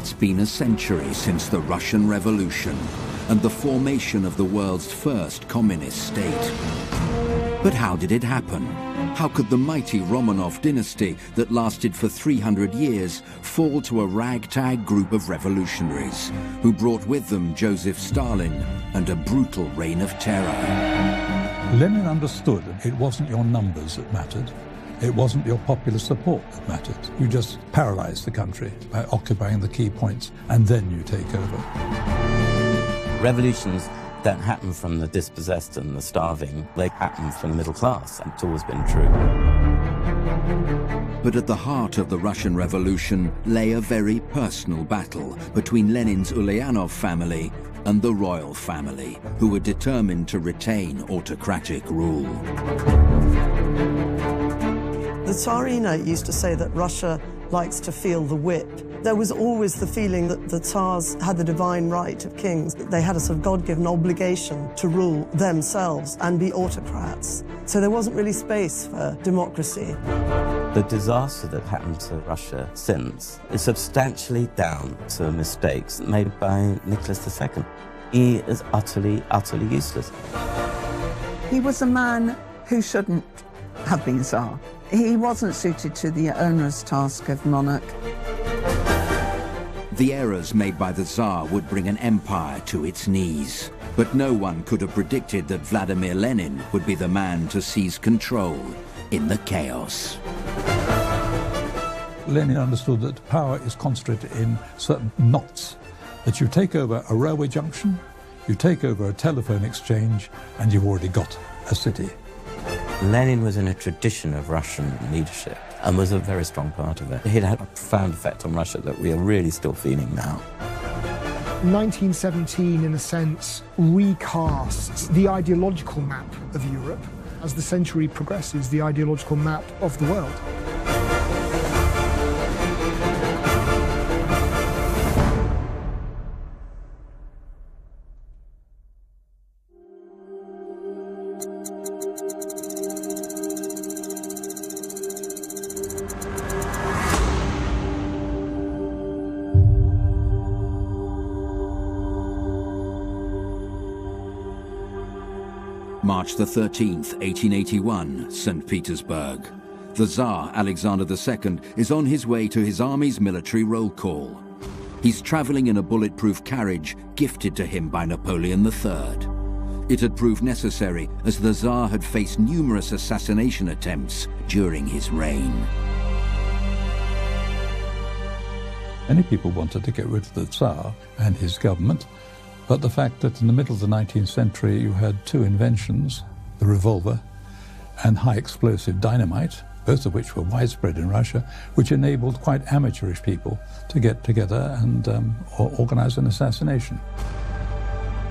It's been a century since the Russian Revolution and the formation of the world's first communist state. But how did it happen? How could the mighty Romanov dynasty that lasted for 300 years fall to a ragtag group of revolutionaries who brought with them Joseph Stalin and a brutal reign of terror? Lenin understood it wasn't your numbers that mattered. It wasn't your popular support that mattered. You just paralyzed the country by occupying the key points, and then you take over. Revolutions don't happen from the dispossessed and the starving. They happen from the middle class. It's always been true. But at the heart of the Russian Revolution lay a very personal battle between Lenin's Ulyanov family and the royal family, who were determined to retain autocratic rule. The Tsarina used to say that Russia likes to feel the whip. There was always the feeling that the Tsars had the divine right of kings. They had a sort of God-given obligation to rule themselves and be autocrats. So there wasn't really space for democracy. The disaster that happened to Russia since is substantially down to mistakes made by Nicholas II. He is utterly, utterly useless. He was a man who shouldn't have been Tsar. He wasn't suited to the onerous task of monarch. The errors made by the Tsar would bring an empire to its knees. But no one could have predicted that Vladimir Lenin would be the man to seize control in the chaos. Lenin understood that power is concentrated in certain knots, that you take over a railway junction, you take over a telephone exchange, and you've already got a city. Lenin was in a tradition of Russian leadership and was a very strong part of it. He'd had a profound effect on Russia that we are really still feeling now. 1917, in a sense, recasts the ideological map of Europe. As the century progresses, the ideological map of the world. March the 13th, 1881, St. Petersburg. The Tsar, Alexander II, is on his way to his army's military roll call. He's traveling in a bulletproof carriage gifted to him by Napoleon III. It had proved necessary as the Tsar had faced numerous assassination attempts during his reign. Many people wanted to get rid of the Tsar and his government, but the fact that in the middle of the 19th century you had two inventions, the revolver and high-explosive dynamite, both of which were widespread in Russia, which enabled quite amateurish people to get together and organize an assassination.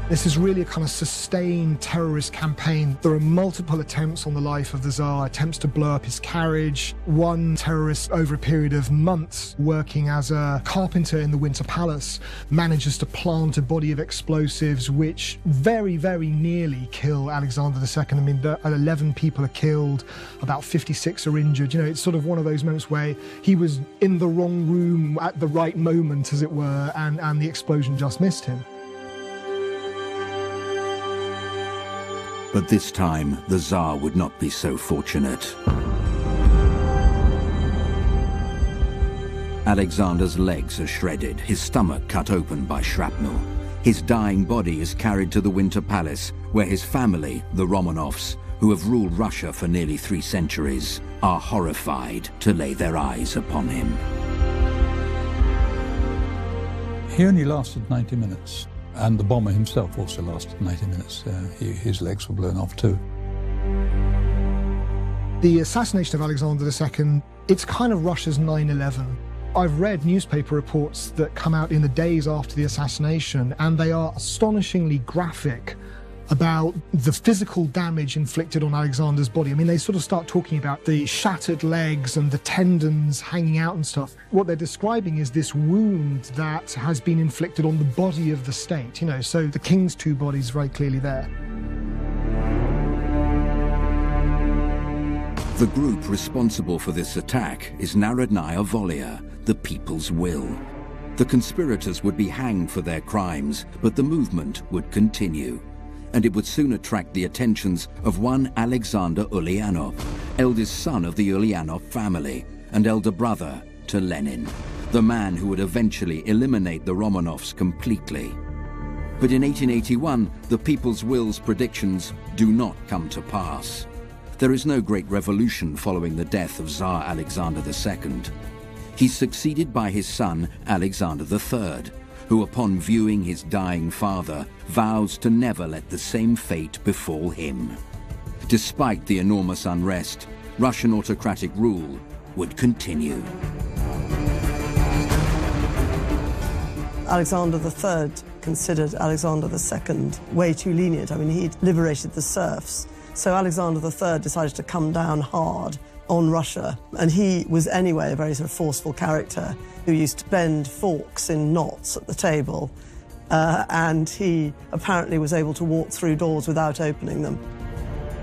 This is really a kind of sustained terrorist campaign. There are multiple attempts on the life of the Tsar, attempts to blow up his carriage. One terrorist, over a period of months, working as a carpenter in the Winter Palace, manages to plant a body of explosives which very, very nearly kill Alexander II. I mean, 11 people are killed, about 56 are injured. You know, it's sort of one of those moments where he was in the wrong room at the right moment, as it were, and the explosion just missed him. But this time, the Tsar would not be so fortunate. Alexander's legs are shredded, his stomach cut open by shrapnel. His dying body is carried to the Winter Palace, where his family, the Romanovs, who have ruled Russia for nearly 3 centuries, are horrified to lay their eyes upon him. He only lasted 90 minutes. And the bomber himself also lasted 90 minutes. His legs were blown off too. The assassination of Alexander II, it's kind of Russia's 9/11. I've read newspaper reports that come out in the days after the assassination, and they are astonishingly graphic about the physical damage inflicted on Alexander's body. I mean, they sort of start talking about the shattered legs and the tendons hanging out and stuff. What they're describing is this wound that has been inflicted on the body of the state, you know, so the king's 2 bodies very clearly there. The group responsible for this attack is Narodnaya Volia, the People's Will. The conspirators would be hanged for their crimes, but the movement would continue, and it would soon attract the attentions of one Alexander Ulyanov, eldest son of the Ulyanov family and elder brother to Lenin, the man who would eventually eliminate the Romanovs completely. But in 1881, the People's Will's predictions do not come to pass. There is no great revolution following the death of Tsar Alexander II. He's succeeded by his son, Alexander III, who upon viewing his dying father, vows to never let the same fate befall him. Despite the enormous unrest, Russian autocratic rule would continue. Alexander III considered Alexander II way too lenient. I mean, he'd liberated the serfs. So Alexander III decided to come down hard on Russia. And he was anyway a very sort of forceful character who used to bend forks in knots at the table. And he apparently was able to walk through doors without opening them.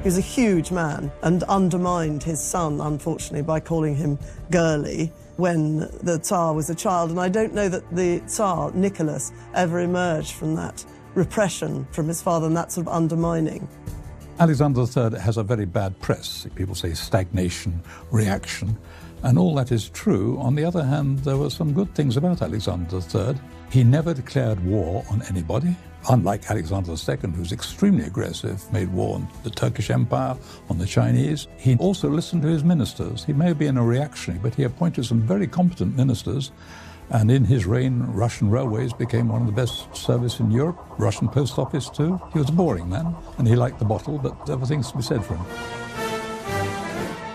He was a huge man and undermined his son, unfortunately, by calling him girly when the Tsar was a child. And I don't know that the Tsar, Nicholas, ever emerged from that repression from his father and that sort of undermining. Alexander III has a very bad press. People say stagnation, reaction, and all that is true. On the other hand, there were some good things about Alexander III. He never declared war on anybody, unlike Alexander II, who's extremely aggressive, made war on the Turkish Empire, on the Chinese. He also listened to his ministers. He may have been a reactionary, but he appointed some very competent ministers. And in his reign, Russian railways became one of the best service in Europe, Russian post office too. He was a boring man, and he liked the bottle, but there were things to be said for him.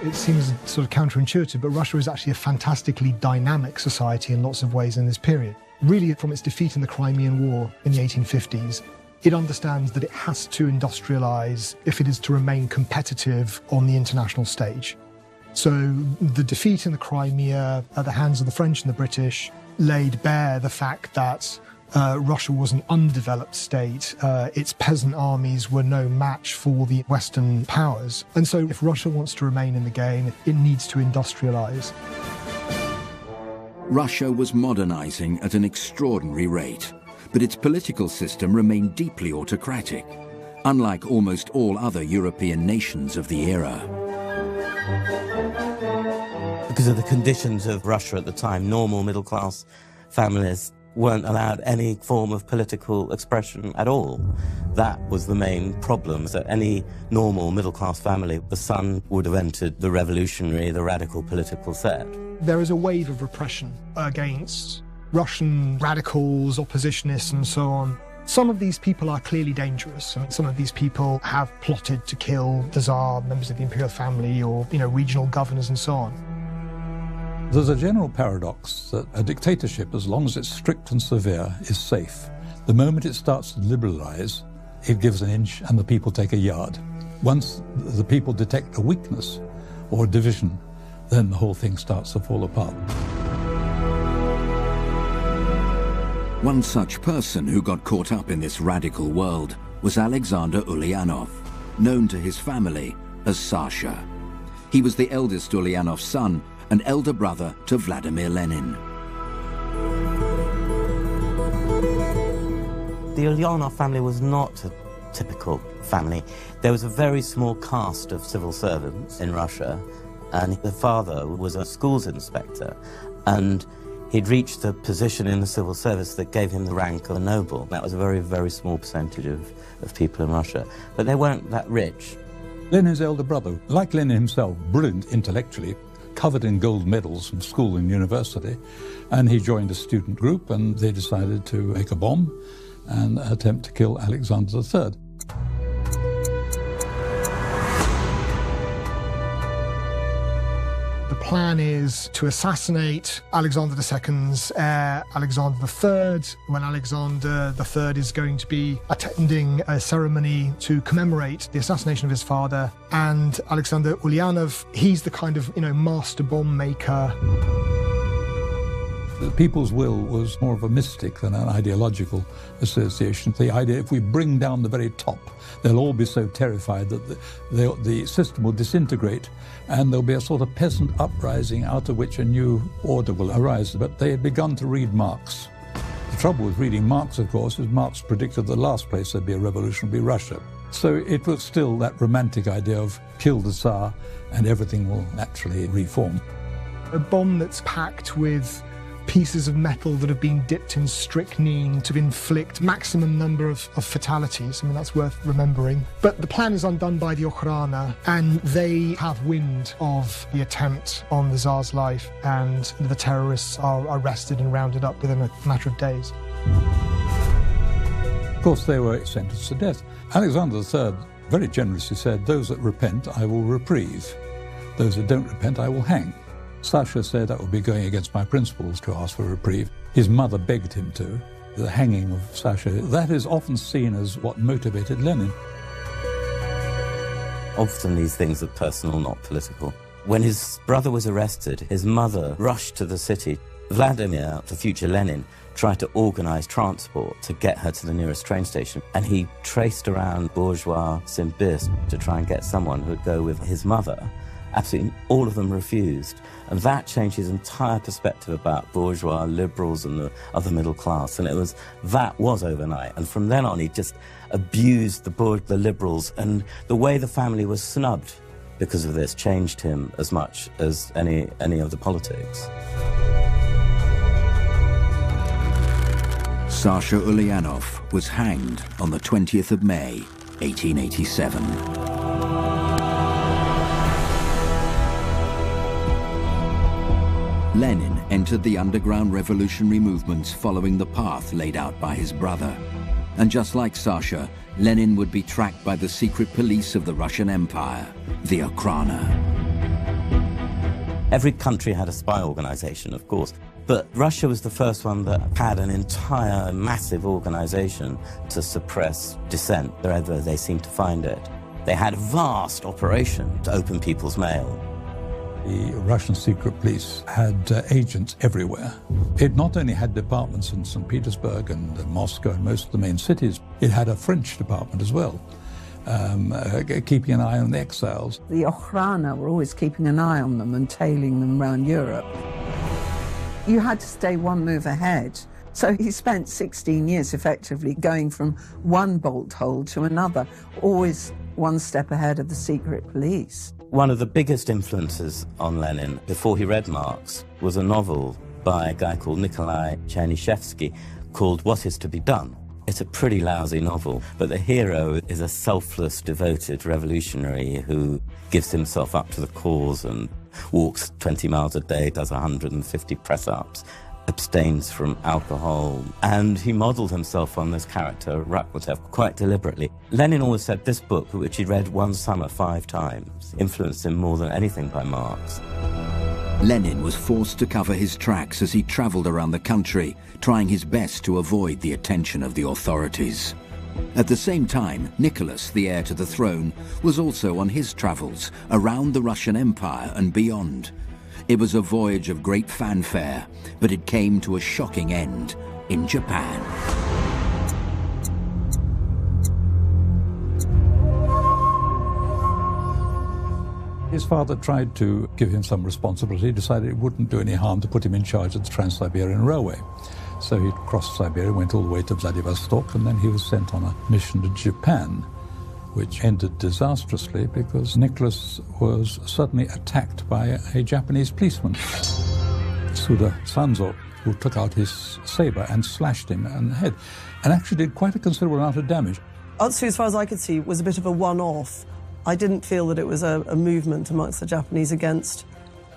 It seems sort of counterintuitive, but Russia is actually a fantastically dynamic society in lots of ways in this period. Really, from its defeat in the Crimean War in the 1850s, it understands that it has to industrialize if it is to remain competitive on the international stage. So the defeat in the Crimea at the hands of the French and the British laid bare the fact that Russia was an undeveloped state. Its peasant armies were no match for the Western powers. And so if Russia wants to remain in the game, it needs to industrialize. Russia was modernizing at an extraordinary rate, but its political system remained deeply autocratic, unlike almost all other European nations of the era. Because of the conditions of Russia at the time, normal middle-class families weren't allowed any form of political expression at all. That was the main problem, that any normal middle-class family, the son would have entered the revolutionary, the radical political set. There is a wave of repression against Russian radicals, oppositionists, and so on. Some of these people are clearly dangerous. I mean, some of these people have plotted to kill the Tsar, members of the imperial family, or, regional governors and so on. There's a general paradox that a dictatorship, as long as it's strict and severe, is safe. The moment it starts to liberalize, it gives an inch and the people take a yard. Once the people detect a weakness or a division, then the whole thing starts to fall apart. One such person who got caught up in this radical world was Alexander Ulyanov, known to his family as Sasha. He was the eldest Ulyanov son and elder brother to Vladimir Lenin. The Ulyanov family was not a typical family. There was a very small caste of civil servants in Russia, and the father was a schools inspector, and he'd reached the position in the civil service that gave him the rank of a noble. That was a very, very small percentage of people in Russia, but they weren't that rich. Lenin's elder brother, like Lenin himself, brilliant intellectually, covered in gold medals from school and university, and he joined a student group, and they decided to make a bomb and attempt to kill Alexander III. The plan is to assassinate Alexander II's heir, Alexander III, when Alexander III is going to be attending a ceremony to commemorate the assassination of his father. And Alexander Ulyanov, he's the kind of, master bomb maker. The people's will was more of a mystic than an ideological association. The idea, if we bring down the very top, they'll all be so terrified that the system will disintegrate and there'll be a sort of peasant uprising out of which a new order will arise. But they had begun to read Marx. The trouble with reading Marx, of course, is Marx predicted the last place there'd be a revolution would be Russia. So it was still that romantic idea of kill the Tsar and everything will naturally reform. A bomb that's packed with pieces of metal that have been dipped in strychnine to inflict maximum number of fatalities. I mean, that's worth remembering. But the plan is undone by the Okhrana, and they have wind of the attempt on the Tsar's life, and the terrorists are arrested and rounded up within a matter of days. Of course, they were sentenced to death. Alexander III very generously said, "Those that repent, I will reprieve. Those that don't repent, I will hang." Sasha said that would be going against my principles to ask for reprieve. His mother begged him to. The hanging of Sasha, that is often seen as what motivated Lenin. Often these things are personal, not political. When his brother was arrested, his mother rushed to the city. Vladimir, the future Lenin, tried to organise transport to get her to the nearest train station, and he traced around bourgeois Simbirsk to try and get someone who would go with his mother. Absolutely all of them refused. And that changed his entire perspective about bourgeois, liberals and the other middle class. And that was overnight. And from then on, he just abused the liberals. And the way the family was snubbed because of this changed him as much as any of the politics. Sasha Ulyanov was hanged on the 20th of May, 1887. Lenin entered the underground revolutionary movements following the path laid out by his brother. And just like Sasha, Lenin would be tracked by the secret police of the Russian Empire, the Okhrana. Every country had a spy organization, of course, but Russia was the first one that had an entire massive organization to suppress dissent wherever they seemed to find it. They had a vast operation to open people's mail. The Russian secret police had agents everywhere. It not only had departments in St. Petersburg and Moscow and most of the main cities, it had a French department as well, keeping an eye on the exiles. The Okhrana were always keeping an eye on them and tailing them around Europe. You had to stay one move ahead. So he spent 16 years effectively going from one bolt hole to another, always one step ahead of the secret police. One of the biggest influences on Lenin before he read Marx was a novel by a guy called Nikolai Chernyshevsky called What Is to Be Done. It's a pretty lousy novel, but the hero is a selfless, devoted revolutionary who gives himself up to the cause and walks 20 miles a day, does 150 press-ups, abstains from alcohol, and he modelled himself on this character, Rakotev, quite deliberately. Lenin always said this book, which he read one summer 5 times, influenced him more than anything by Marx. Lenin was forced to cover his tracks as he travelled around the country, trying his best to avoid the attention of the authorities. At the same time, Nicholas, the heir to the throne, was also on his travels around the Russian Empire and beyond. It was a voyage of great fanfare, but it came to a shocking end in Japan. His father tried to give him some responsibility, decided it wouldn't do any harm to put him in charge of the Trans-Siberian Railway. So he crossed Siberia, went all the way to Vladivostok, and then he was sent on a mission to Japan, which ended disastrously because Nicholas was suddenly attacked by a Japanese policeman, Suda Sanzo, who took out his saber and slashed him in the head, and actually did quite a considerable amount of damage. Utsu, as far as I could see, was a bit of a one-off. I didn't feel that it was a movement amongst the Japanese against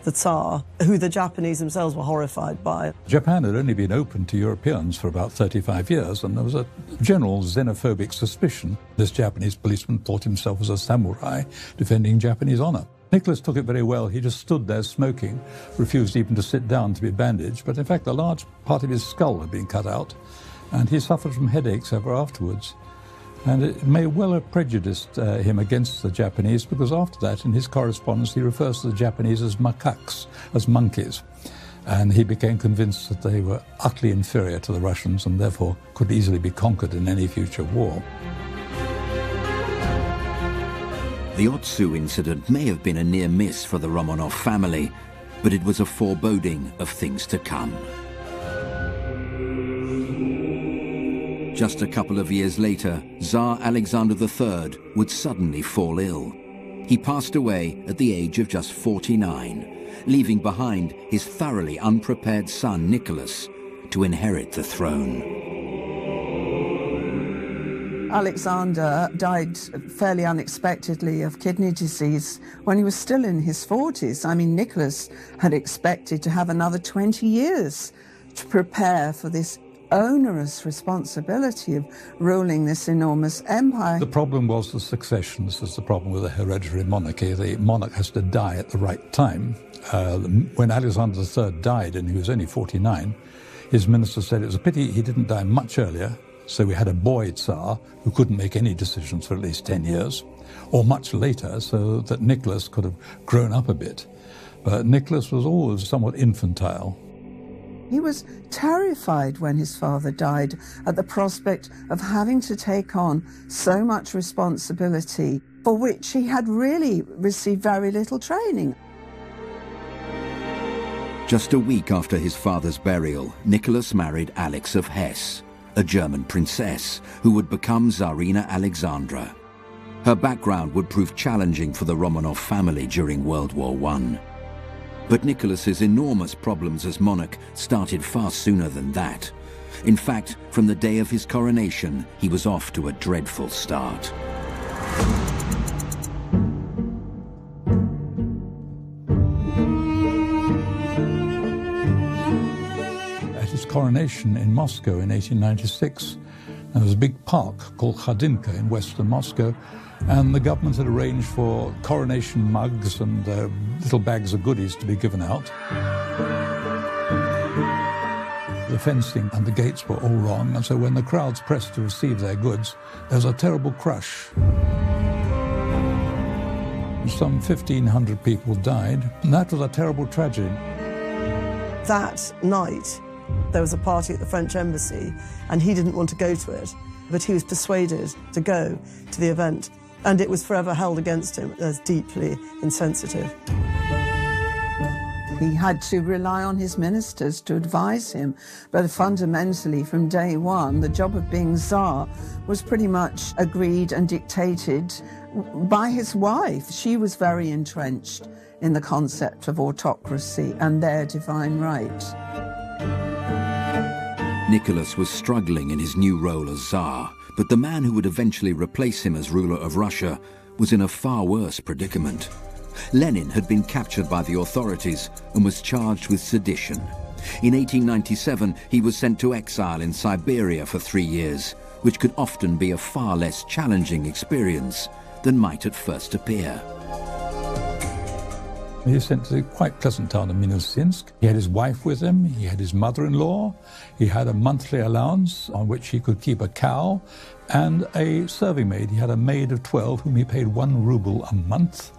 the Tsar, who the Japanese themselves were horrified by. Japan had only been open to Europeans for about 35 years, and there was a general xenophobic suspicion. This Japanese policeman thought himself as a samurai defending Japanese honor. Nicholas took it very well. He just stood there smoking, refused even to sit down to be bandaged, but in fact a large part of his skull had been cut out, and he suffered from headaches ever afterwards. And it may well have prejudiced him against the Japanese, because after that, in his correspondence, he refers to the Japanese as macaques, as monkeys. And he became convinced that they were utterly inferior to the Russians and therefore could easily be conquered in any future war. The Otsu incident may have been a near miss for the Romanov family, but it was a foreboding of things to come. Just a couple of years later, Tsar Alexander III would suddenly fall ill. He passed away at the age of just 49, leaving behind his thoroughly unprepared son Nicholas to inherit the throne. Alexander died fairly unexpectedly of kidney disease when he was still in his 40s. I mean, Nicholas had expected to have another 20 years to prepare for this onerous responsibility of ruling this enormous empire. The problem was the succession. This is the problem with a hereditary monarchy. The monarch has to die at the right time. When Alexander III died, and he was only 49, his minister said it was a pity he didn't die much earlier, so we had a boy Tsar who couldn't make any decisions for at least 10 years, or much later, so that Nicholas could have grown up a bit. But Nicholas was always somewhat infantile. He was terrified when his father died at the prospect of having to take on so much responsibility for which he had really received very little training. Just a week after his father's burial, Nicholas married Alix of Hesse, a German princess who would become Tsarina Alexandra. Her background would prove challenging for the Romanov family during World War I. But Nicholas's enormous problems as monarch started far sooner than that. In fact, from the day of his coronation, he was off to a dreadful start. At his coronation in Moscow in 1896, there was a big park called Khadinka in western Moscow, and the government had arranged for coronation mugs and little bags of goodies to be given out. The fencing and the gates were all wrong, and so when the crowds pressed to receive their goods, there was a terrible crush. Some 1,500 people died, and that was a terrible tragedy. That night, there was a party at the French embassy, and he didn't want to go to it, but he was persuaded to go to the event, and it was forever held against him as deeply insensitive. He had to rely on his ministers to advise him, but fundamentally, from day one, the job of being Tsar was pretty much agreed and dictated by his wife. She was very entrenched in the concept of autocracy and their divine right. Nicholas was struggling in his new role as Tsar, but the man who would eventually replace him as ruler of Russia was in a far worse predicament. Lenin had been captured by the authorities and was charged with sedition. In 1897, he was sent to exile in Siberia for 3 years, which could often be a far less challenging experience than might at first appear. He was sent to the quite pleasant town of Minusинsk. He had his wife with him, he had his mother-in-law, he had a monthly allowance on which he could keep a cow, and a serving maid. He had a maid of 12 whom he paid 1 ruble a month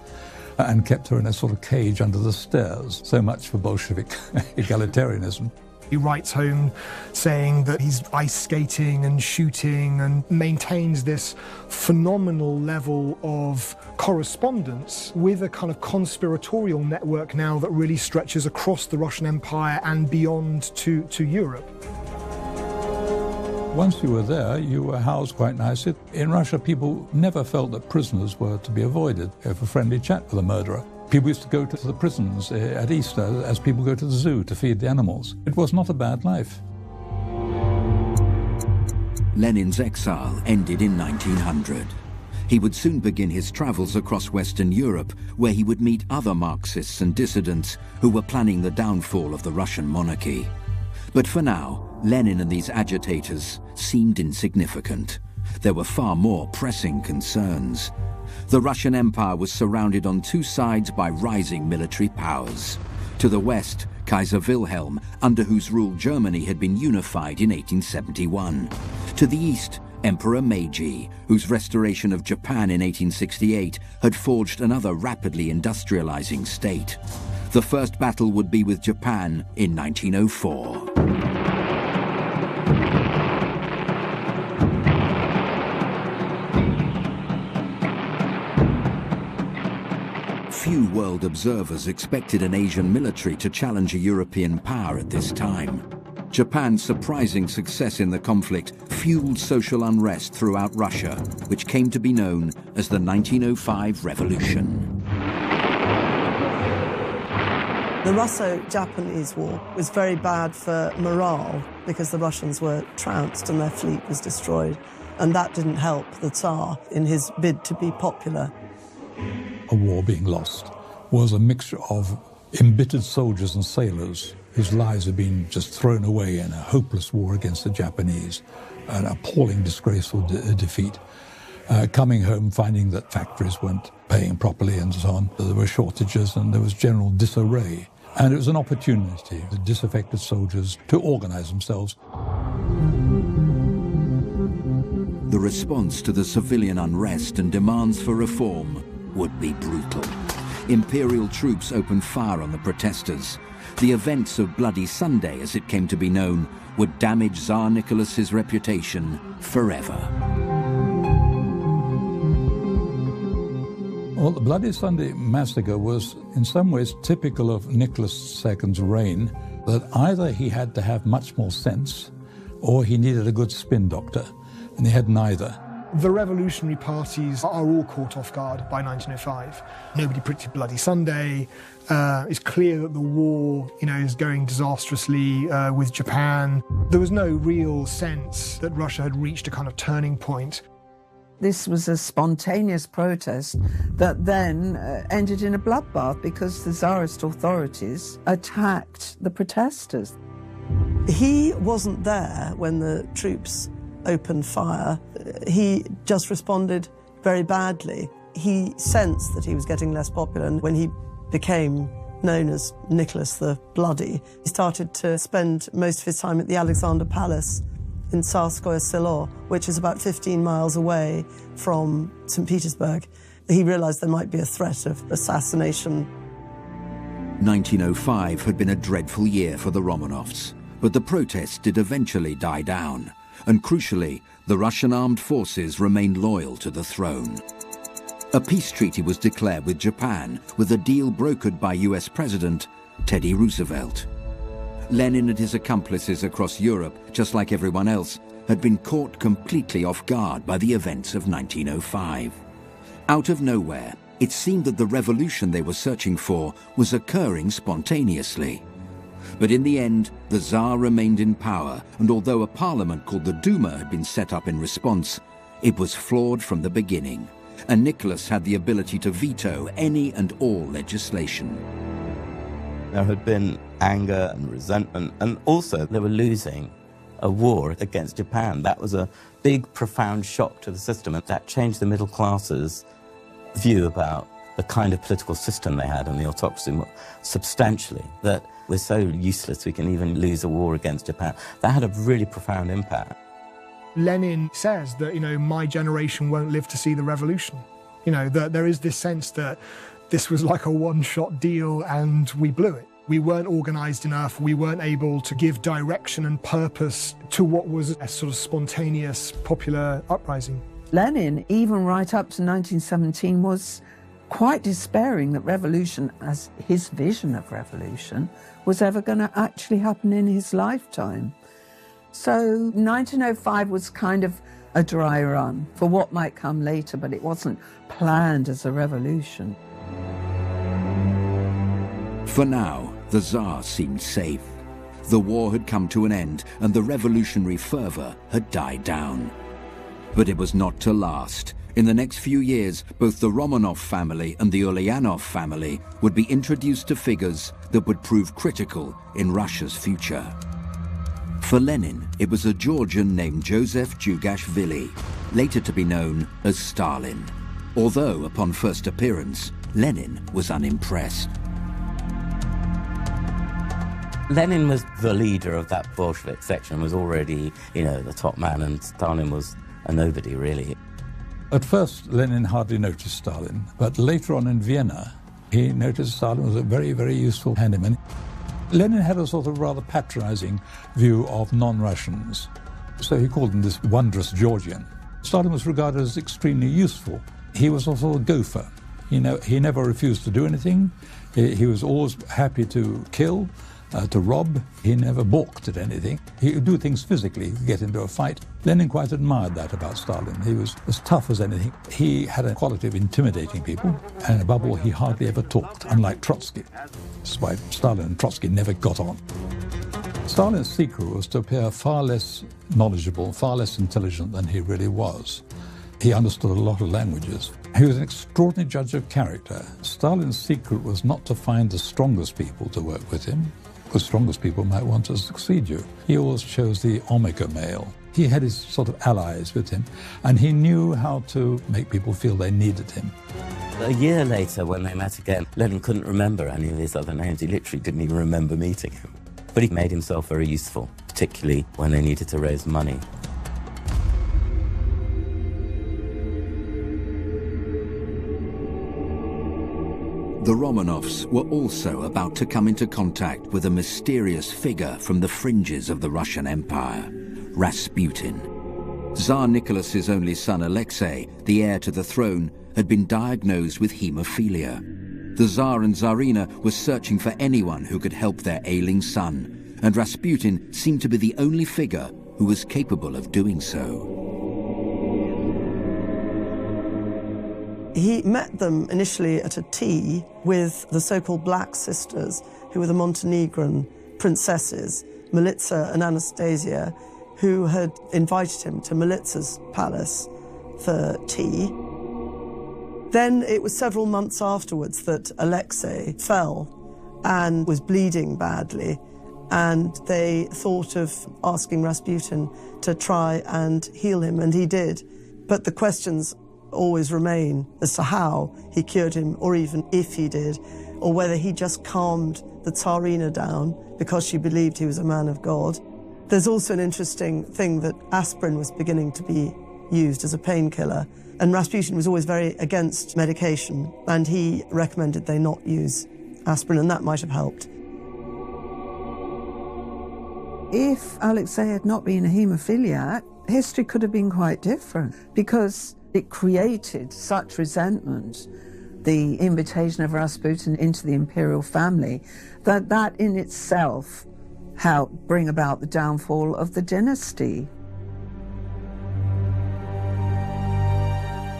and kept her in a sort of cage under the stairs. So much for Bolshevik egalitarianism. He writes home saying that he's ice skating and shooting and maintains this phenomenal level of correspondence with a kind of conspiratorial network now that really stretches across the Russian Empire and beyond to Europe. Once you were there, you were housed quite nicely. In Russia, people never felt that prisoners were to be avoided. Have a friendly chat with a murderer. People used to go to the prisons at Easter as people go to the zoo to feed the animals. It was not a bad life. Lenin's exile ended in 1900. He would soon begin his travels across Western Europe, where he would meet other Marxists and dissidents who were planning the downfall of the Russian monarchy. But for now, Lenin and these agitators seemed insignificant. There were far more pressing concerns. The Russian Empire was surrounded on 2 sides by rising military powers. To the west, Kaiser Wilhelm, under whose rule Germany had been unified in 1871. To the east, Emperor Meiji, whose restoration of Japan in 1868 had forged another rapidly industrializing state. The first battle would be with Japan in 1904. Few world observers expected an Asian military to challenge a European power at this time. Japan's surprising success in the conflict fueled social unrest throughout Russia, which came to be known as the 1905 Revolution. The Russo-Japanese War was very bad for morale because the Russians were trounced and their fleet was destroyed, and that didn't help the Tsar in his bid to be popular. A war being lost was a mixture of embittered soldiers and sailors whose lives had been just thrown away in a hopeless war against the Japanese, an appalling, disgraceful defeat, coming home finding that factories weren't paying properly and so on. There were shortages and there was general disarray. And it was an opportunity for disaffected soldiers to organize themselves. The response to the civilian unrest and demands for reform would be brutal. Imperial troops opened fire on the protesters. The events of Bloody Sunday, as it came to be known, would damage Tsar Nicholas's reputation forever. Well, the Bloody Sunday massacre was in some ways typical of Nicholas II's reign, that either he had to have much more sense or he needed a good spin doctor, and he had neither. The revolutionary parties are all caught off guard by 1905. Nobody predicted Bloody Sunday. It's clear that the war, is going disastrously with Japan. There was no real sense that Russia had reached a kind of turning point. This was a spontaneous protest that then ended in a bloodbath because the Tsarist authorities attacked the protesters. He wasn't there when the troops opened fire. He just responded very badly. He sensed that he was getting less popular, and when he became known as Nicholas the Bloody, he started to spend most of his time at the Alexander Palace in Tsarskoye Selo, which is about 15 miles away from St. Petersburg. He realized there might be a threat of assassination. 1905 had been a dreadful year for the Romanovs, but the protests did eventually die down. And crucially, the Russian armed forces remained loyal to the throne. A peace treaty was declared with Japan, with a deal brokered by US President Teddy Roosevelt. Lenin and his accomplices across Europe, just like everyone else, had been caught completely off guard by the events of 1905. Out of nowhere, it seemed that the revolution they were searching for was occurring spontaneously. But in the end, the Tsar remained in power, and although a parliament called the Duma had been set up in response, it was flawed from the beginning, and Nicholas had the ability to veto any and all legislation. There had been anger and resentment, and also they were losing a war against Japan. That was a big, profound shock to the system, and that changed the middle class's view about the kind of political system they had and the autocracy substantially, that we're so useless we can even lose a war against Japan. That had a really profound impact. Lenin says that, my generation won't live to see the revolution. That there is this sense that this was like a one-shot deal and we blew it. We weren't organised enough, we weren't able to give direction and purpose to what was a sort of spontaneous popular uprising. Lenin, even right up to 1917, was quite despairing that revolution, as his vision of revolution, was ever going to actually happen in his lifetime. So 1905 was kind of a dry run for what might come later, but it wasn't planned as a revolution. For now, the Tsar seemed safe. The war had come to an end and the revolutionary fervour had died down. But it was not to last. In the next few years, both the Romanov family and the Ulyanov family would be introduced to figures that would prove critical in Russia's future. For Lenin, it was a Georgian named Joseph Dugashvili, later to be known as Stalin. Although, upon first appearance, Lenin was unimpressed. Lenin was the leader of that Bolshevik section, was already, the top man, and Stalin was a nobody, really. At first, Lenin hardly noticed Stalin, but later on in Vienna, He noticed Stalin was a very, very useful handyman. Lenin had a sort of rather patronizing view of non-Russians, so he called him this wondrous Georgian. Stalin was regarded as extremely useful. He was also a gopher. He never refused to do anything. He was always happy to kill, to rob. He never balked at anything. He would do things physically, get into a fight. Lenin quite admired that about Stalin. He was as tough as anything. He had a quality of intimidating people, and above all, he hardly ever talked, unlike Trotsky. That's why Stalin and Trotsky never got on. Stalin's secret was to appear far less knowledgeable, far less intelligent than he really was. He understood a lot of languages. He was an extraordinary judge of character. Stalin's secret was not to find the strongest people to work with him. The strongest people might want to succeed you. He always chose the omega male. He had his sort of allies with him, and he knew how to make people feel they needed him. A year later, when they met again, Lenin couldn't remember any of his other names. He literally didn't even remember meeting him. But he made himself very useful, particularly when they needed to raise money. The Romanovs were also about to come into contact with a mysterious figure from the fringes of the Russian Empire, Rasputin. Tsar Nicholas's only son Alexei, the heir to the throne, had been diagnosed with haemophilia. The Tsar and Tsarina were searching for anyone who could help their ailing son, and Rasputin seemed to be the only figure who was capable of doing so. He met them initially at a tea with the so-called Black Sisters, who were the Montenegrin princesses, Militsa and Anastasia, who had invited him to Militsa's palace for tea. Then it was several months afterwards that Alexei fell and was bleeding badly, and they thought of asking Rasputin to try and heal him, and he did. But the questions always remain as to how he cured him, or even if he did, or whether he just calmed the Tsarina down because she believed he was a man of God. There's also an interesting thing that aspirin was beginning to be used as a painkiller, and Rasputin was always very against medication, and he recommended they not use aspirin, and that might have helped. If Alexei had not been a haemophiliac, history could have been quite different, because it created such resentment, the invitation of Rasputin into the imperial family, that in itself helped bring about the downfall of the dynasty.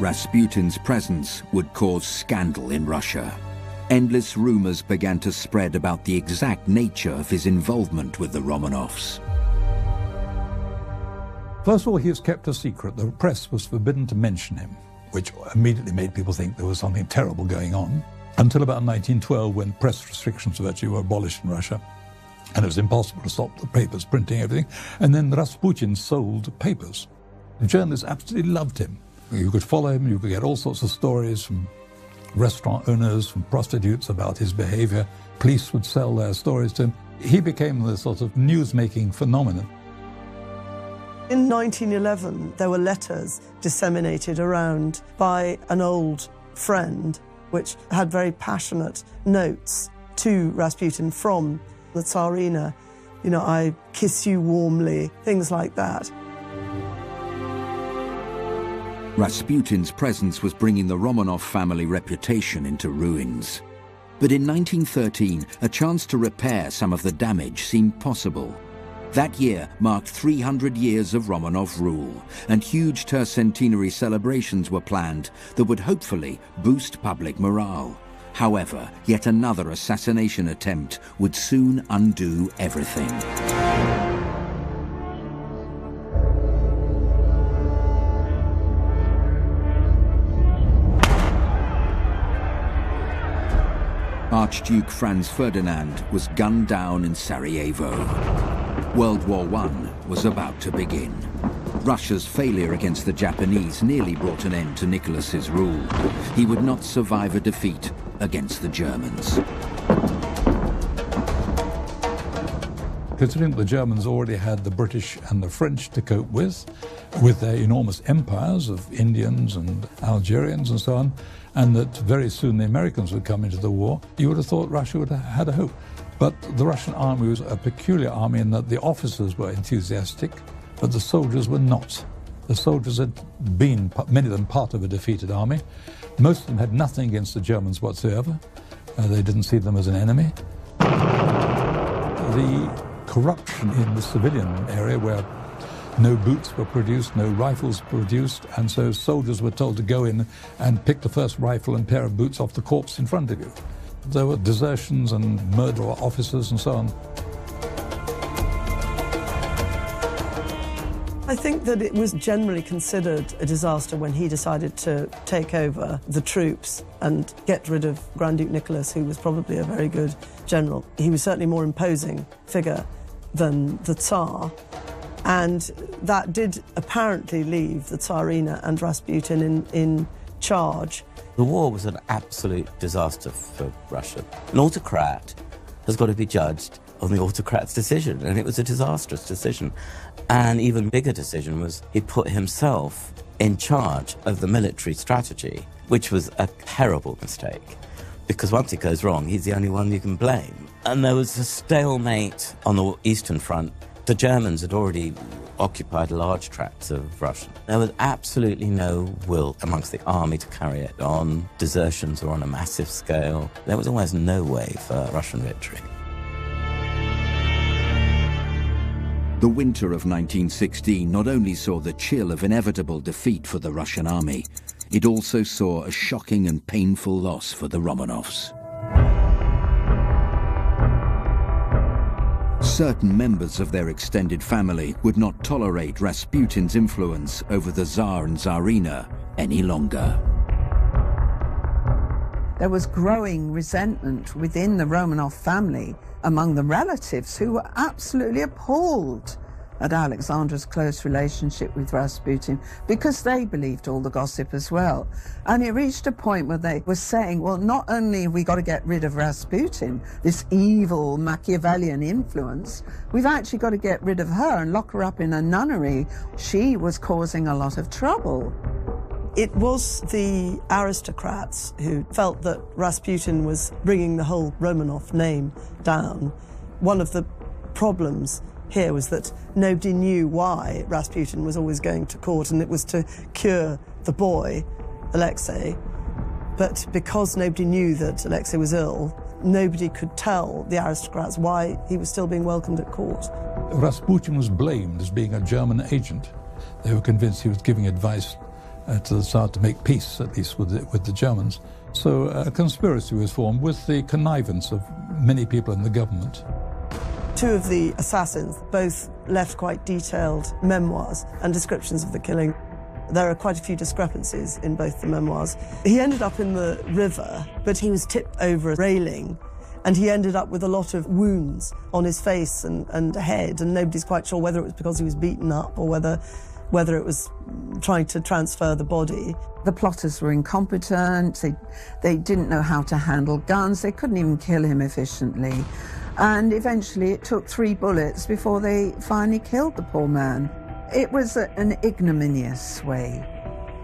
Rasputin's presence would cause scandal in Russia. Endless rumors began to spread about the exact nature of his involvement with the Romanovs. First of all, he was kept a secret. The press was forbidden to mention him, which immediately made people think there was something terrible going on, until about 1912, when press restrictions virtually were abolished in Russia, and it was impossible to stop the papers printing everything. And then Rasputin sold papers. The journalists absolutely loved him. You could follow him, you could get all sorts of stories from restaurant owners, from prostitutes about his behavior. Police would sell their stories to him. He became the sort of news-making phenomenon. In 1911, there were letters disseminated around by an old friend, which had very passionate notes to Rasputin from the Tsarina. You know, I kiss you warmly, things like that. Rasputin's presence was bringing the Romanov family reputation into ruins. But in 1913, a chance to repair some of the damage seemed possible. That year marked 300 years of Romanov rule, and huge tercentenary celebrations were planned that would hopefully boost public morale. However, yet another assassination attempt would soon undo everything. Archduke Franz Ferdinand was gunned down in Sarajevo. World War I was about to begin. Russia's failure against the Japanese nearly brought an end to Nicholas's rule. He would not survive a defeat against the Germans. considering that the Germans already had the British and the French to cope with their enormous empires of Indians and Algerians and so on, and that very soon the Americans would come into the war, you would have thought Russia would have had a hope. But the Russian army was a peculiar army in that the officers were enthusiastic, but the soldiers were not. The soldiers had been, many of them, part of a defeated army. Most of them had nothing against the Germans whatsoever. They didn't see them as an enemy. The corruption in the civilian area, where no boots were produced, no rifles produced, and so soldiers were told to go in and pick the first rifle and pair of boots off the corpse in front of you. There were desertions and murder of officers and so on. I think that it was generally considered a disaster when he decided to take over the troops and get rid of Grand Duke Nicholas, who was probably a very good general. He was certainly a more imposing figure than the Tsar, and that did apparently leave the Tsarina and Rasputin in charge. The war was an absolute disaster for Russia. An autocrat has got to be judged on the autocrat's decision, and it was a disastrous decision. An even bigger decision was he put himself in charge of the military strategy, which was a terrible mistake, because once it goes wrong, he's the only one you can blame. And there was a stalemate on the Eastern Front. The Germans had already occupied large tracts of Russia. There was absolutely no will amongst the army to carry it on. Desertions were on a massive scale. There was almost no way for Russian victory. The winter of 1916 not only saw the chill of inevitable defeat for the Russian army, it also saw a shocking and painful loss for the Romanovs. Certain members of their extended family would not tolerate Rasputin's influence over the Tsar and Tsarina any longer. There was growing resentment within the Romanov family among the relatives, who were absolutely appalled at Alexander's close relationship with Rasputin, because they believed all the gossip as well. And it reached a point where they were saying, well, not only have we got to get rid of Rasputin, this evil Machiavellian influence, we've actually got to get rid of her and lock her up in a nunnery. She was causing a lot of trouble. It was the aristocrats who felt that Rasputin was bringing the whole Romanov name down. One of the problems here was that nobody knew why Rasputin was always going to court, and it was to cure the boy, Alexei. But because nobody knew that Alexei was ill, nobody could tell the aristocrats why he was still being welcomed at court. Rasputin was blamed as being a German agent. They were convinced he was giving advice to the Tsar to make peace, at least with the Germans. So a conspiracy was formed with the connivance of many people in the government. Two of the assassins both left quite detailed memoirs and descriptions of the killing. There are quite a few discrepancies in both the memoirs. He ended up in the river, but he was tipped over a railing, and he ended up with a lot of wounds on his face and head, and nobody's quite sure whether it was because he was beaten up or whether it was trying to transfer the body. The plotters were incompetent, they didn't know how to handle guns, they couldn't even kill him efficiently. And eventually it took 3 bullets before they finally killed the poor man. It was an ignominious way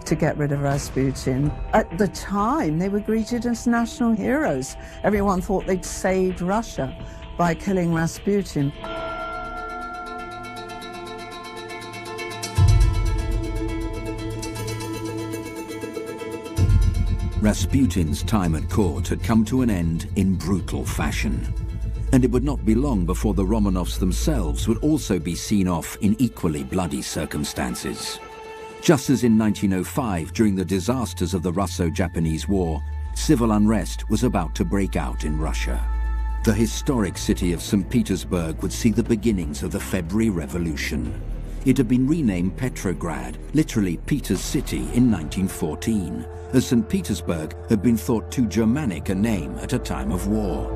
to get rid of Rasputin. At the time, they were greeted as national heroes. Everyone thought they'd saved Russia by killing Rasputin. Rasputin's time at court had come to an end in brutal fashion. And it would not be long before the Romanovs themselves would also be seen off in equally bloody circumstances. Just as in 1905, during the disasters of the Russo-Japanese War, civil unrest was about to break out in Russia. The historic city of St. Petersburg would see the beginnings of the February Revolution. It had been renamed Petrograd, literally Peter's City, in 1914, as St. Petersburg had been thought too Germanic a name at a time of war.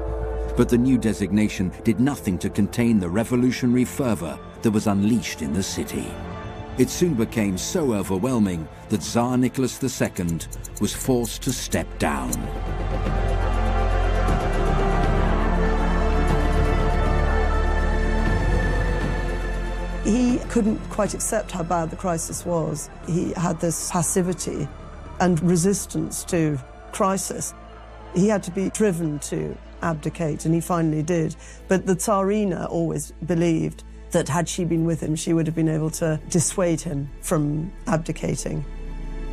But the new designation did nothing to contain the revolutionary fervor that was unleashed in the city. It soon became so overwhelming that Tsar Nicholas II was forced to step down. couldn't quite accept how bad the crisis was. He had this passivity and resistance to crisis. He had to be driven to abdicate, and he finally did. But the Tsarina always believed that had she been with him, she would have been able to dissuade him from abdicating.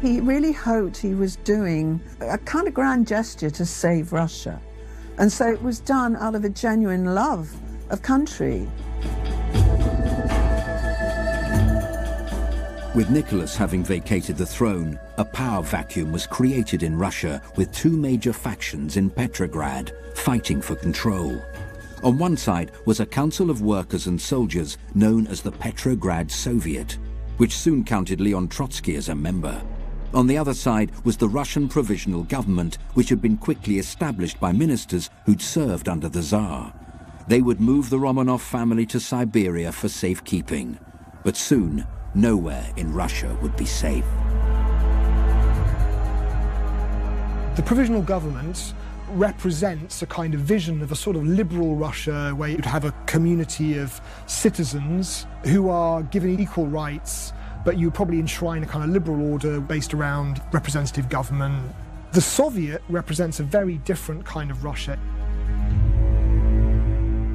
He really hoped he was doing a kind of grand gesture to save Russia. And so it was done out of a genuine love of country. With Nicholas having vacated the throne, a power vacuum was created in Russia with two major factions in Petrograd fighting for control. On one side was a council of workers and soldiers known as the Petrograd Soviet, which soon counted Leon Trotsky as a member. On the other side was the Russian Provisional Government, which had been quickly established by ministers who'd served under the Tsar. They would move the Romanov family to Siberia for safekeeping. But soon, nowhere in Russia would be safe. The Provisional Government represents a kind of vision of a sort of liberal Russia where you'd have a community of citizens who are given equal rights, but you probably enshrine a kind of liberal order based around representative government. The Soviet represents a very different kind of Russia.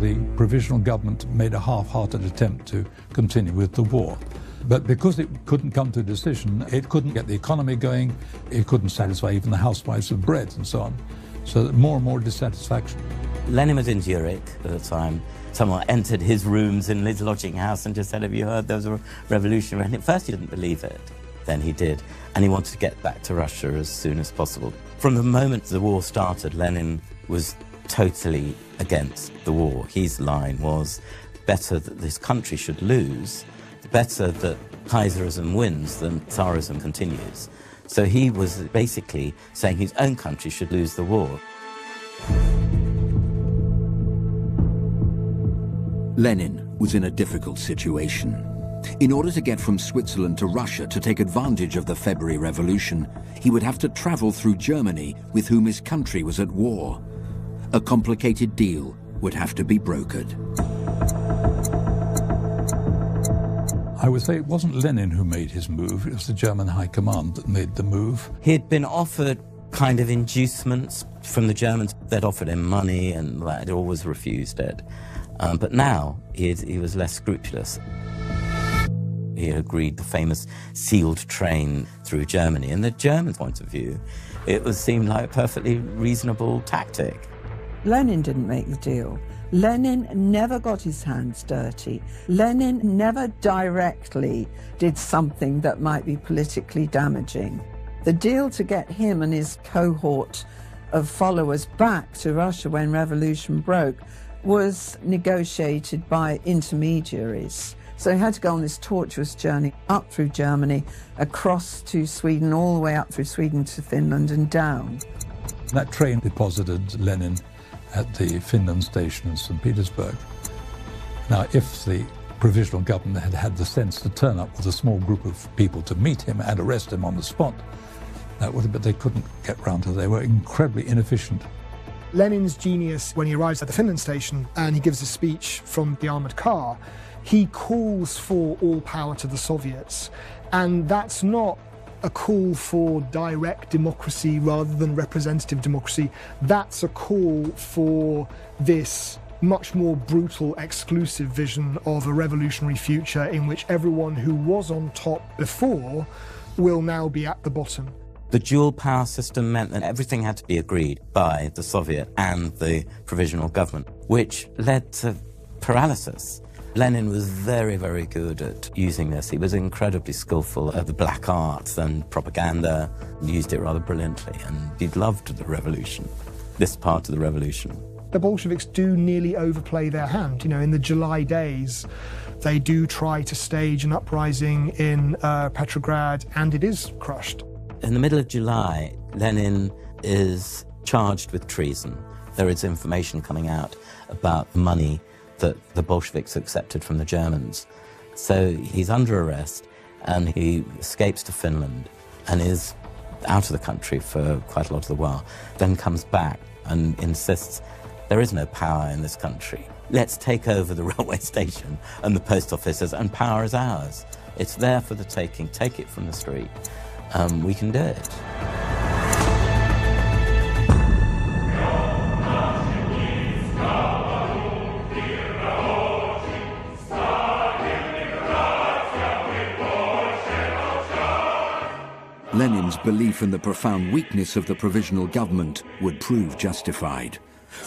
The Provisional Government made a half-hearted attempt to continue with the war. But because it couldn't come to a decision, it couldn't get the economy going, it couldn't satisfy even the housewives with bread and so on. So more and more dissatisfaction. Lenin was in Zurich at the time. Someone entered his rooms in his lodging house and just said, "Have you heard there was a revolution?" And at first he didn't believe it. Then he did. And he wanted to get back to Russia as soon as possible. From the moment the war started, Lenin was totally against the war. His line was, better that this country should lose, better that Kaiserism wins than Tsarism continues. So he was basically saying his own country should lose the war. Lenin was in a difficult situation. In order to get from Switzerland to Russia to take advantage of the February Revolution, he would have to travel through Germany, with whom his country was at war. A complicated deal would have to be brokered. I would say it wasn't Lenin who made his move, it was the German High Command that made the move. He'd been offered kind of inducements from the Germans. They'd offered him money and he'd always refused it. But now he was less scrupulous. He agreed the famous sealed train through Germany. In the German point of view, it seemed like a perfectly reasonable tactic. Lenin didn't make the deal. Lenin never got his hands dirty. Lenin never directly did something that might be politically damaging. The deal to get him and his cohort of followers back to Russia when revolution broke was negotiated by intermediaries. So he had to go on this tortuous journey up through Germany, across to Sweden, all the way up through Sweden to Finland and down. That train deposited Lenin at the Finland station in St. Petersburg. Now, if the Provisional Government had had the sense to turn up with a small group of people to meet him and arrest him on the spot, but they couldn't get round to it. They were incredibly inefficient. Lenin's genius, when he arrives at the Finland station and he gives a speech from the armoured car, he calls for all power to the Soviets. And that's not a call for direct democracy rather than representative democracy. That's a call for this much more brutal, exclusive vision of a revolutionary future in which everyone who was on top before will now be at the bottom. The dual power system meant that everything had to be agreed by the Soviet and the Provisional Government, which led to paralysis. Lenin was very, very good at using this. He was incredibly skillful at the black arts and propaganda, and used it rather brilliantly, and he loved the revolution, this part of the revolution. The Bolsheviks do nearly overplay their hand. You know, in the July days, they do try to stage an uprising in Petrograd, and it is crushed. In the middle of July, Lenin is charged with treason. There is information coming out about money that the Bolsheviks accepted from the Germans. So he's under arrest and he escapes to Finland and is out of the country for quite a lot of the while, then comes back and insists there is no power in this country. let's take over the railway station and the post offices, and power is ours. It's there for the taking. Take it from the street. We can do it. Lenin's belief in the profound weakness of the provisional government would prove justified.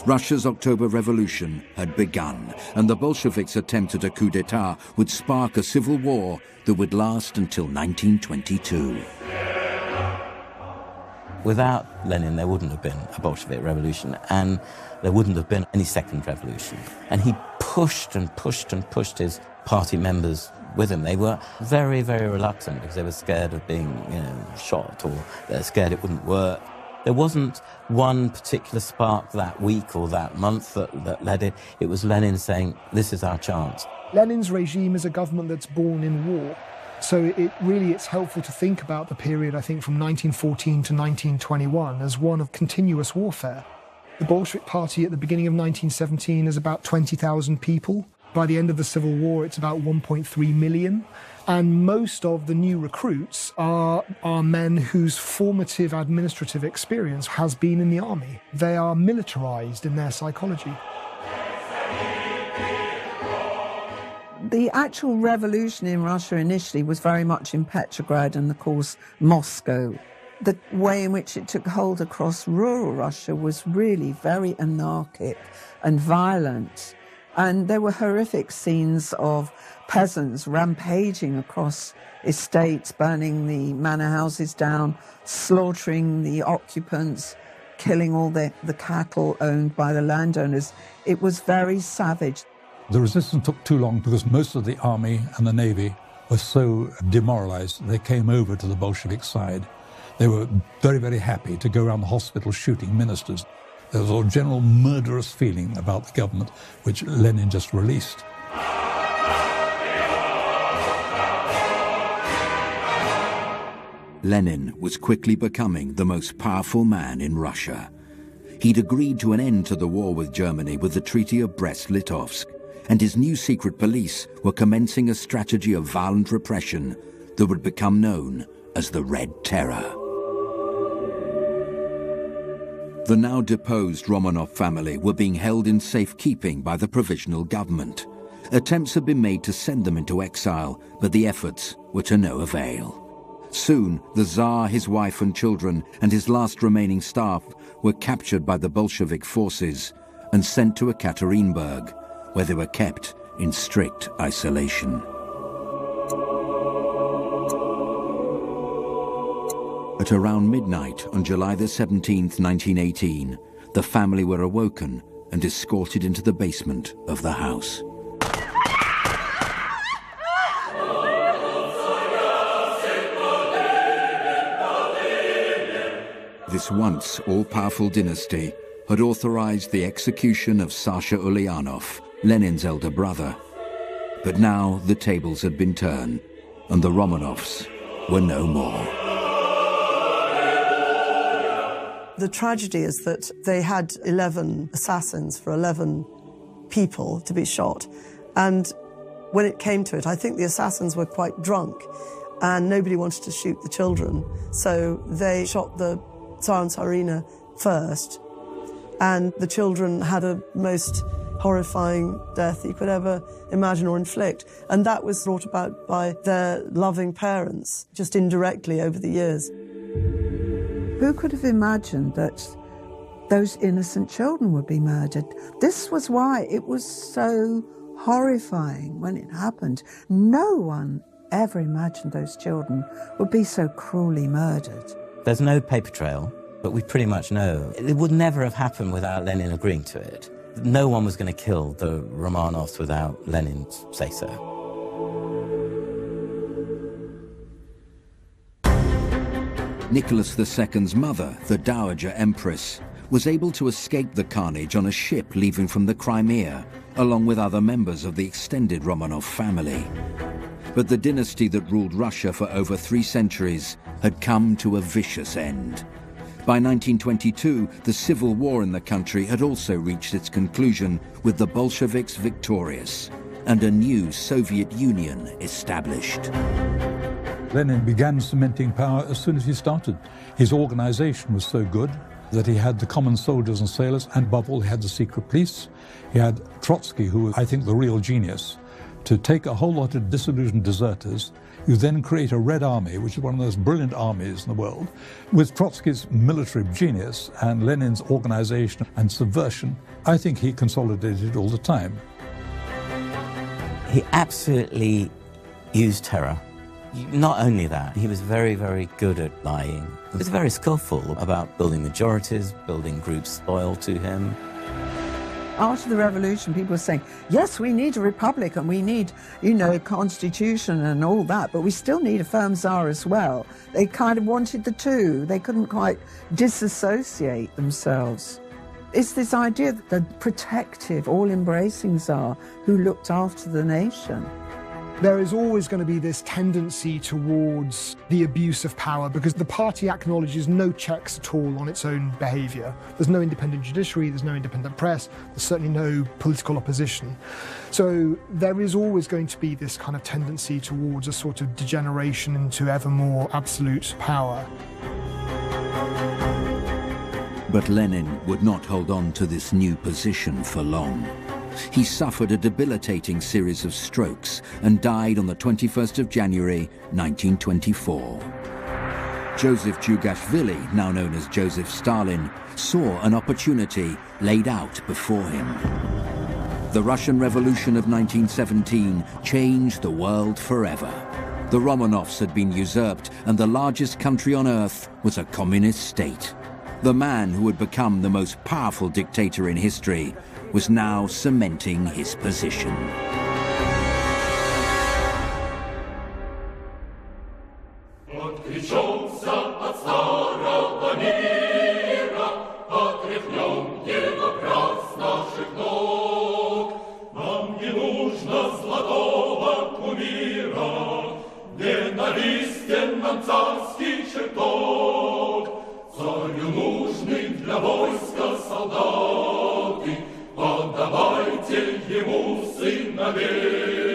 Russia's October Revolution had begun, and the Bolsheviks' attempt at a coup d'etat would spark a civil war that would last until 1922. Without Lenin, there wouldn't have been a Bolshevik revolution, and there wouldn't have been any second revolution. And he pushed and pushed and pushed his party members with him. They were very, very reluctant because they were scared of being, shot, or they're scared it wouldn't work. There wasn't one particular spark that week or that month that led it. It was Lenin saying, this is our chance. Lenin's regime is a government that's born in war. So it's helpful to think about the period, I think, from 1914 to 1921 as one of continuous warfare. The Bolshevik Party at the beginning of 1917 is about 20,000 people. By the end of the Civil War, it's about 1.3 million. And most of the new recruits are men whose formative administrative experience has been in the army. They are militarized in their psychology. The actual revolution in Russia initially was very much in Petrograd and, of course, Moscow. The way in which it took hold across rural Russia was really very anarchic and violent. And there were horrific scenes of peasants rampaging across estates, burning the manor houses down, slaughtering the occupants, killing all the cattle owned by the landowners. It was very savage. The resistance took too long because most of the army and the navy were so demoralized they came over to the Bolshevik side. They were very, very happy to go around the hospital shooting ministers. There was a general murderous feeling about the government, which Lenin just released. Lenin was quickly becoming the most powerful man in Russia. He'd agreed to an end to the war with Germany with the Treaty of Brest-Litovsk, and his new secret police were commencing a strategy of violent repression that would become known as the Red Terror. The now deposed Romanov family were being held in safekeeping by the provisional government. Attempts had been made to send them into exile, but the efforts were to no avail. Soon, the Tsar, his wife and children, and his last remaining staff were captured by the Bolshevik forces and sent to Ekaterinburg, where they were kept in strict isolation. At around midnight on July the 17th, 1918, the family were awoken and escorted into the basement of the house. This once all-powerful dynasty had authorized the execution of Sasha Ulyanov, Lenin's elder brother. But now the tables had been turned, and the Romanovs were no more. The tragedy is that they had 11 assassins for 11 people to be shot. And when it came to it, I think the assassins were quite drunk and nobody wanted to shoot the children. So they shot the Tsar and Tsarina first, and the children had a most horrifying death you could ever imagine or inflict. And that was brought about by their loving parents, just indirectly over the years. Who could have imagined that those innocent children would be murdered? This was why it was so horrifying when it happened. No one ever imagined those children would be so cruelly murdered. There's no paper trail, but we pretty much know. It would never have happened without Lenin agreeing to it. No one was going to kill the Romanovs without Lenin's say-so. Nicholas II's mother, the Dowager Empress, was able to escape the carnage on a ship leaving from the Crimea, along with other members of the extended Romanov family. But the dynasty that ruled Russia for over 3 centuries had come to a vicious end. By 1922, the civil war in the country had also reached its conclusion, with the Bolsheviks victorious and a new Soviet Union established. Lenin began cementing power as soon as he started. His organization was so good that he had the common soldiers and sailors, and above all, he had the secret police. He had Trotsky, who was, I think, the real genius, to take a whole lot of disillusioned deserters. You then create a Red Army, which is one of the most brilliant armies in the world. With Trotsky's military genius and Lenin's organization and subversion, I think he consolidated all the time. He absolutely used terror. Not only that, he was very, very good at lying. He was very skillful about building majorities, building groups loyal to him. After the revolution, people were saying, yes, we need a republic and we need, a constitution and all that, but we still need a firm Tsar as well. They kind of wanted the two. They couldn't quite disassociate themselves. It's this idea that the protective, all-embracing Tsar who looked after the nation. There is always going to be this tendency towards the abuse of power because the party acknowledges no checks at all on its own behaviour. There's no independent judiciary, there's no independent press, there's certainly no political opposition. So there is always going to be this kind of tendency towards a sort of degeneration into ever more absolute power. But Lenin would not hold on to this new position for long. He suffered a debilitating series of strokes and died on the 21st of January, 1924. Joseph Djugashvili, now known as Joseph Stalin, saw an opportunity laid out before him. The Russian Revolution of 1917 changed the world forever. The Romanovs had been usurped, and the largest country on earth was a communist state. The man who had become the most powerful dictator in history was now cementing his position. Отдавайте ему сыновей.